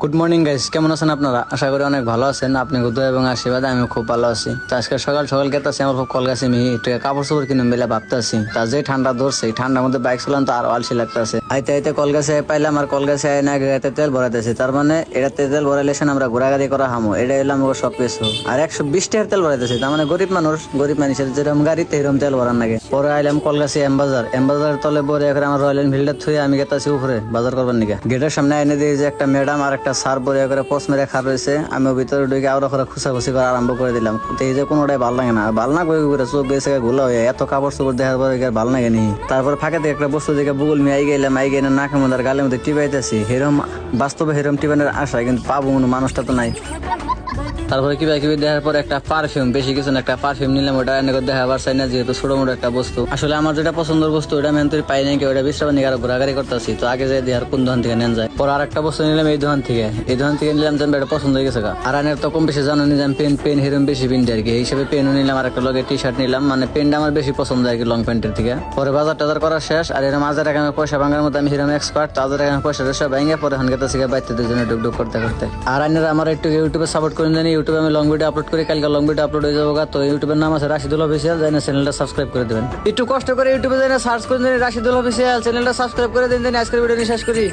Good morning guys, কেমন আছেন আপনারা? আশা করি অনেক ভালো আছেন। আপনি দোয়া এবং আশীর্বাদে আমি খুব ভালো আছি। তো আজকে সকাল সকাল গেতেছি আমার খুব কলগাছি মিহি একটু কাপড় চোপড় কিনে বেলা ভাবতেছি। তা যে ঠান্ডা ধরছে এই ঠান্ডার মধ্যে বাইক চালান তো আরো আলসি লাগতেছে। আইতে আইতে কলগাছে পাইলাম আর কলগাছে আয় না গাড়িতে তেল ভরাইতেছি। তার মানে এটাতে তেল ভরাইলে আমরা ঘোরাঘুরি করা হামো, এটা এলাম সব কিছু। আর 120 টাকার তেল ভরাইতেছি। তার মানে গরিব মানুষ, গরিব মানুষের যেরকম গাড়িতে এরকম তেল ভরান লাগে। পরে আইলাম কলগাছি এমবাজার তলে বরে এখন আমার রয়্যাল এনফিল্ডে থুয়ে আমি গেতাছি উপরে বাজার করবার নিকে। গেটের সামনে এনে দিয়ে যে একটা ম্যাডাম আর একটা স্যার বরে করে পোস্ট মেরে খার রয়েছে। আমি ভিতরে ঢুকে আরো করে খুশাখুশি করা আরম্ভ করে দিলাম। এই যে কোনোটাই ভালো লাগে না, ভালো না করে চোখ গেছে ঘোলা হয়ে এত কাপড় চোপড় দেখার পরে ভালো লাগে নি। তারপর ফাঁকে থেকে একটা বস্তু দেখে বুগুল মিয়ে গেলাম, গেলে নাকের মধ্যে গালের মধ্যে টিপাইতেছি। হেরম বাস্তবে হেরম টিপানের আশা, কিন্তু পাবো কোনো মানুষটা তো নাই। তারপরে কিবা কিবি দেখার পর একটা পারফিউম, বেশি কিছু না, একটা পারফিউম নিলাম। ওটা এনে দেখাবার চাই না, যেহেতু ছোট মোটো একটা বস্তু। আসলে আমার যেটা পছন্দের বস্তু ওটা আমি তুই পাই নাকি, ওটা বিশ্রাম নিয়ে আরো ঘোরাঘুরি করতেছি। তো আগে যাই দেখার কোন দোকান থেকে নেন যায়। পর আর একটা বস্তু নিলাম এই দোকান থেকে নিলাম, যেন এটা পছন্দ হয়ে গেছে। আর আনের তো কম বেশি জানো নি, পেন হিরম বেশি পিনতে আর কি। এই হিসেবে পেনও নিলাম আর একটা লগে টি শার্ট নিলাম। মানে পেনটা আমার বেশি পছন্দ আর কি লং প্যান্টের থেকে। পরে বাজার টাজার করা শেষ। আর এরকম 1000 টাকা পয়সা ভাঙার মতো আমি হিরম এক্সপার্ট। 1000 টাকা পয়সা টয়সা ভাঙে পরে এখন গেছে বাইতে দুজনে ডুক করতে করতে। আর আইনের আমার একটু ইউটিউবে সাপোর্ট করে দেন। ইউটিউবে আমি লং ভিডিও আপলোড করি, কালকে লং ভিডিও আপলোড হয়ে যাবো। তো ইউটিউবের নাম আছে রাশিদুল অফিসিয়াল, যাই না চ্যানেলটা সাবস্ক্রাইব করে দেবেন। একটু কষ্ট করে ইউটিউবে যাই না সার্চ করে দেন রাশিদুল অফিসিয়াল, চ্যানেলটা সাবস্ক্রাইব করে দেন। আজকের ভিডিও শেষ করি।